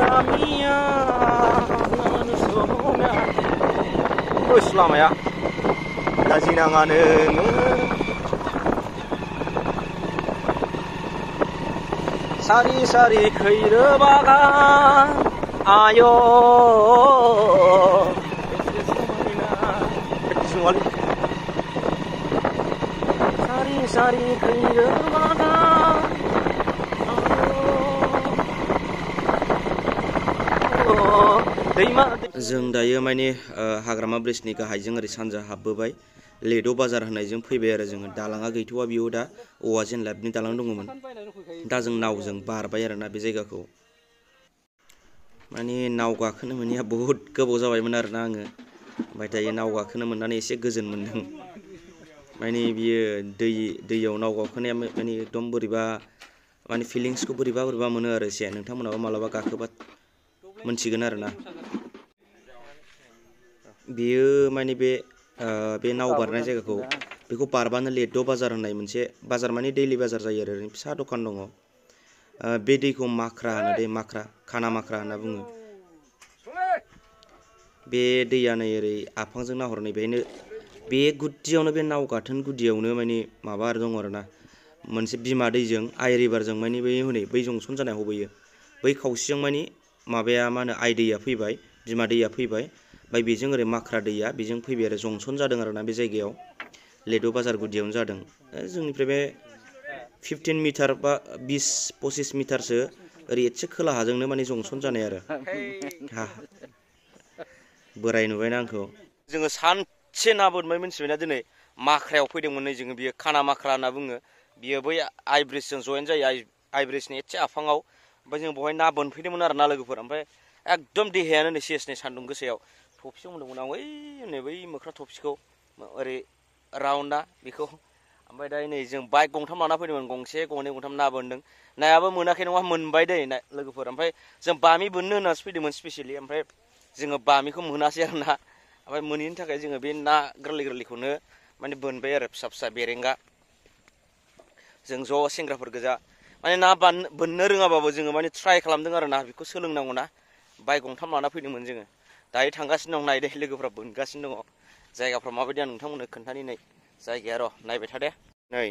Ramia Wis lamanya Dajinangan Sari-sari khairebagan ayo Sari-sari khairebagan जों दायो माने हाग्रामा ब्रिजनि गाहायजों ओरै सानजा हाबबोबाय लेद' बाजार होननायजों फैबाय आरो जोङो दालाङा गैथ'वा बेयाव दा औवा जेनलाबनि दालां दङमोन दा जों नावजों बारबाय आरोना बे जायगाखौ माने नाव गाखोनो मोनैया बहुद गोबाव जाबायमोन आरोना आङो ओमफ्राय दायो नाव गाखोनो मोननानै एसे गोजोन मोनदों माने बियो दैयाव नाव गाखोनाया माने एकदम बोरैबा माने फिलिंसखौ बोरैबा मोनो आरो एसे नोंथांमोनाबो मालाबा गाखोबा मोनथिगोन आरोना बेयो माने बे नाव बारनाय जायगाखौ बेखौ बारबानो लेद' बाजार होननाय मोनसे बाजार माने दैलि बाजार जायो आरो ओरैनो फिसा दखान दङ बे दैखौ माख्रा होनो दै माख्रा खाना माख्रा होनना बुङो बे दैया नै ओरै आफांजों नाहरनाय बेनो बे गुदियावनो बे नाव गाथोन गुदियावनो माने माबा दङ आरोना मोनसे बिमा दैजों आइ रिभारजों माने बै जंसन जानाय हबैयो बै खावसेजों माने माबाया मा होनो आइ दैया फैबाय बिमा दैया फैबाय ओमफ्राय बेजों ओरै माख्रा दैया बेजों फैबाय आरो जंसन जादों आरोना बे जायगायाव लेद' बाजार गुदियावनो जादों जोंनिफ्राय बे 15 मिटार बा 20-25 मिटारसो ओरै एसे खोलाहाजोंनो माने जंसन जानाय आरो बोराय नुबायना आंखौ जोङो सानसे ना बोनबाय मिन्थिबायना दिनै माख्रायाव फैदोंमोन नै जोङो बियो खाना माख्रा होनना बुङो बियो बै आइ ब्रिजजों जयेन जायो आइ ब्रिजनि एसे आफाङाव ओमफ्राय जों बेवहाय ना बोनफैदोंमोन आरो ना लोगोफोर ओमफ्राय एकदम देहायानो नै सेसनै सान्दुं गोसायाव थफियाव मोनदोंमोन आं नै बै मोख्रा थफिखौ ओरै राउन्डआ बेखौ ओमफ्राय दा नै जों बाइक गंथाम लाना फैदोंमोन गंसे गंनै गंथाम ना बोनदों नायाबो मोनाखै नङा मोनबाय दै लोगोफोर ओमफ्राय जों बामि बोननो होननासो फैदोंमोन स्पेसियेलि ओमफ्राय जोङो बामिखौ मोनासै आरो ना ओमफ्राय मोनैनि थाखाय जोङो बे ना गोरलैखौनो माने बोनबाय आरो फिसा बेरेंगा जों ज' सेंग्राफोर गोजा माने ना बोननो रोङाबाबो जोङो माने ट्राइ खालामदों आरो ना बेखौ सोलोंनांगौ ना बाइक गंथाम लाना फैदोंमोन जोङो दायो थांगासिनो दं नायदे लोगोफ्रा बोनगासिनो दङ जायगाफ्रा माबायदि आं नोंथांमोननो खोन्थानि नै जायगाया र' नायबाय था दे नै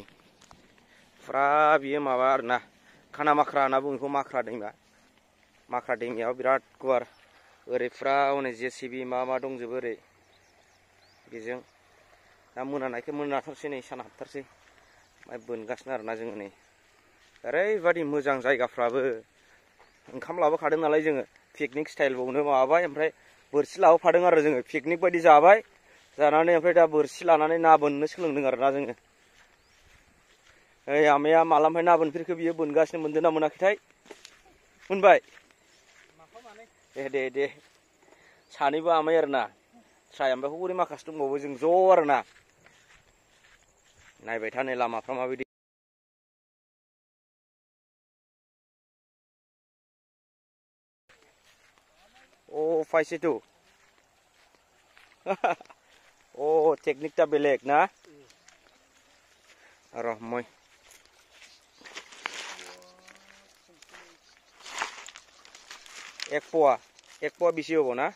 फुरा बियो माबा आरोना खाना माख्रा होनना बुङो बेखौ माख्रा दैमायाव बिराद गुवार ओरै फुरा हनै JCB मा दंजोबो ओरै बेजों दा मोनानायखाय मोनाथारसै नै सान हाबथारसै ओमफ्राय बोनगासिनो आरोना जोङो नै ओरैबादि मोजां जायगाफ्राबो ओंखाम लाबोखादों नालाय जोङो पिकनिक स्टाइलबावनो माबाबाय ओमफ्राय बोरसि लाबोफादों आरो जोङो पिकनिक बायदि जाबाय जानानै ओमफ्राय दा बोरसि लानानै ना बोननो सोलोंदों आरोना जोङो ओइ आमाया मालानिफ्राय ना बोनफेरखो बियो बोनगासिनो मोनदों ना मोनाखैथाय मोनबाय दे सानैबो आमाय आरोना ट्राइ ओमफ्राय हरै माखासे दंबावो जों ज' आरोना नायबाय था नै लामाफ्रा माबायदि फायसेथ' टेकनिकटा बेलेग ना र' मै एक पवा बेसे होबाव ना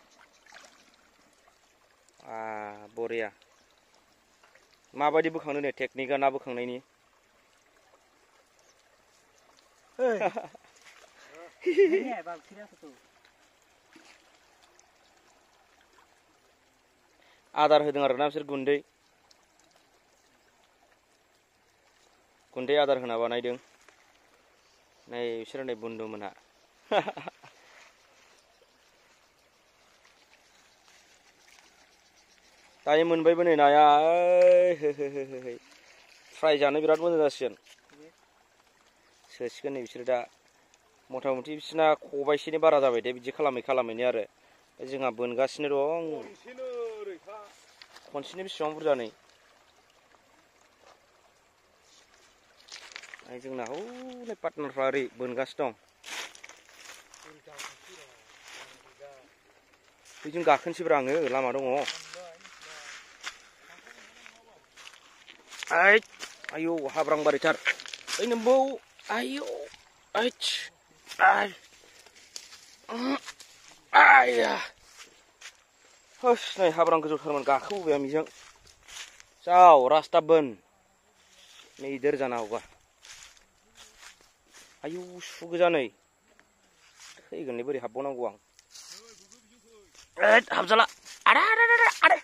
बरिया माबायदि बोखांनो नै टेकनिकआ ना बोखांनायनि आदार होदों आरोना बिसोर गुन्दै आदार होना बानायदों नै बिसोर नै बुन्दुमोनहा दायो मोनबायबो नै नाया फ्राय जानो बिराद मोजां जासिगोन सोसिगोन नै बिसोर दा मथा मथि बिसोरना खबाइसेनि बारा जाबाय दे बिदि खालामैनो आरो जोंहा बोनगासिनो दं खनसेनो बेसेबां बुरजा नै जोंना हौनै पार्टनारफ्रा ओरै बोनगासिनो दं बेजों गाखोनोसैब्रा आङो लामा दङ आयौ हाब्रां बारिथार ओइ नोम्बौ आयौ आया होस नै हाब्रां गोजौथारमोन गाखोबोबाय आं बेजों जाव रास्ता बोन मैदेर जानो हागौबा आयु सु गोजा नै थैगोनलै बोरै हाबबावनांगौ आं हाबजाला आरे आरे आरे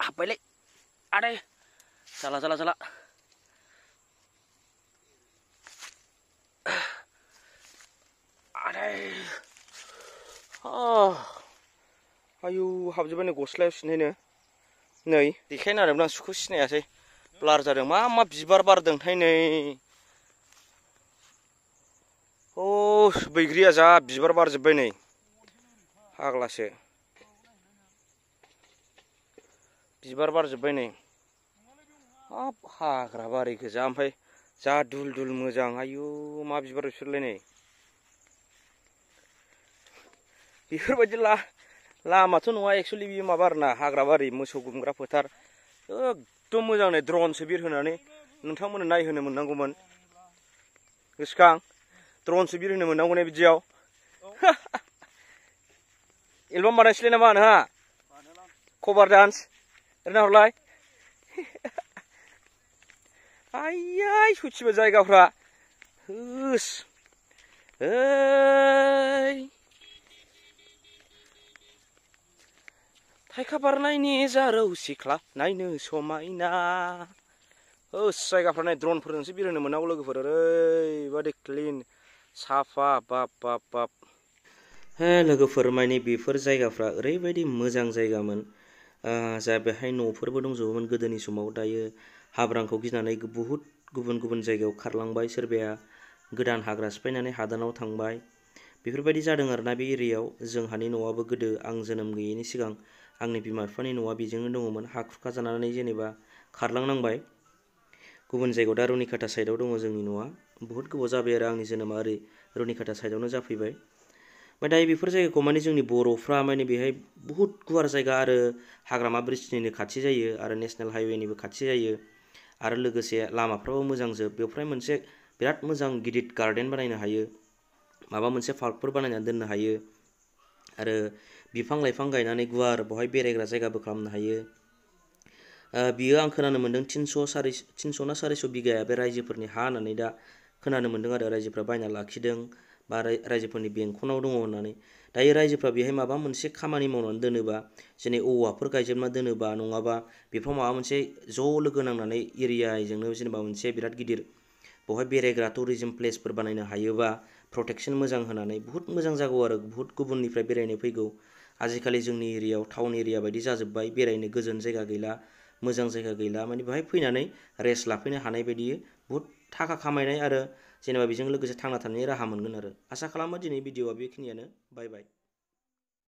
हाबबायलै आरे जाला जाला जाला आरे आयु हाबजोब्बाय नै गस्लायाव सिनहैनो नै देखायनो नागिरदोंमोन आं सुखौ सिनायासै ब्लार जादों मा मा बिबार बारदोंथाय नै अ बैग्रिया जा बिबार बारजोब्बाय नै फाग्लासो बिबार बारजोब्बाय नै हाब हाग्रा बारि गोजा ओमफ्राय जा दुल दुल मोजां आयु मा बिबार बिसोरलाय नै बेफोरबायदि लामाथ' नङा एक्सुवेलि बियो माबा आरोना हाग्रा बारि मोसौ गुमग्रा फोथार एकदम मोजां नै ड्रनसो बिरहोनानै नोंथांमोननो नायहोनो मोननांगौमोन गोसोखां ड्रनसो बिरहोनो मोननांगौ ने बिदियाव एलबाम बानायसैलाय नामा नोंहा कभार डान्स ओरैनो हरलाय आइयाय सयथिबो जायगाफ्रा होस थाइखा बारनायनि जारौ सिख्ला नायनो समायना होस जायगाफ्रा नाय ड्रनफोरजोंसो बिरहोनो मोननांगौ लोगोफोर ओरैबादि क्लिन साफा बाब बाब बाब हे लोगोफोर माने बेफोर जायगाफ्रा ओरैबायदि मोजां जायगामोन जा बेहाय न'फोरबो दंजोबोमोन गोदोनि समाव दायो हाब्रांखौ गिनानै बुहुद गुबुन गुबुन जायगायाव खारलांबाय सोरबाया गोदान हाग्रा सिफायनानै हादानाव थांबाय बेफोरबायदि जादों आरोना बे एरियायाव जोंहानि न'आबो गोदो आं जोनोम गैयैनि सिगां आंनि बिमा बिफानि न'आ बेजोंनो दङमोन हा खुरखा जानानै जेनेबा खारलांनांबाय गुबुन जायगायाव दा रुनिकाटा साइडआव दङ जोंनि न'आ बुहुद गोबाव जाबाय आरो आंनि जोनोमा ओरै रुनिकाटा साइडआवनो जाफैबाय ओमफ्राय दायो बेफोर जायगाखौ माने जोंनि बर'फ्रा माने बेहाय बुहुद गुवार जायगा आरो हाग्रामा ब्रिजनिनो खाथि जायो आरो नेसनेल हाइवेनिबो खाथि जायो आरो लोगोसे लामाफ्राबो मोजांजोब बेवहाय मोनसे बिराद मोजां गिदिर गार्डेन बानायनो हायो माबा मोनसे पार्कफोर बानायनानै दोननो हायो आरो बिफां लाइफां गायनानै गुवार बेवहाय बेरायग्रा जायगाबो खालामनो हायो बियो आं खोनानो मोन्दों 300 ना 400 बिगाया बे रायजोफोरनि हा होननानै दा खोनानो मोन्दों आरो रायजोफ्रा बायना लाखिदों बा रायजोफोरनि बेंखनाव दङ होननानै दायो रायजोफ्रा बेहाय माबा मोनसे खामानि मावनानै दोनोबा जेने औवाफोर गायजोबना दोनोबा नङाबा बेफोराव माबा मोनसे ज' लोगो नांनानै एरियाजोंनो जेनेबा मोनसे बिराद गिदिर बेवहाय बेरायग्रा टुरिजम प्लेसफोर बानायनो हायोबा प्रटेक्शन मोजां होनानै बुहुद मोजां जागौ आरो बुहुद गुबुननिफ्राय बेरायनो फैगौ आजिखालि जोंनि एरियायाव टाउन एरिया बायदि जाजोब्बाय बेरायनो गोजोन जायगा गैला मोजां जायगा गैला माने बेहाय फैनानै रेस्ट लाफैनो हानाय बायदि बुहुद थाखा खामायनाय आरो जेनेबा बेजों लोगोसे थांना थानायनि राहा मोनगोन आरो आसा खालामो दिनै भिडिअआ बेखिनियानो बाय बाय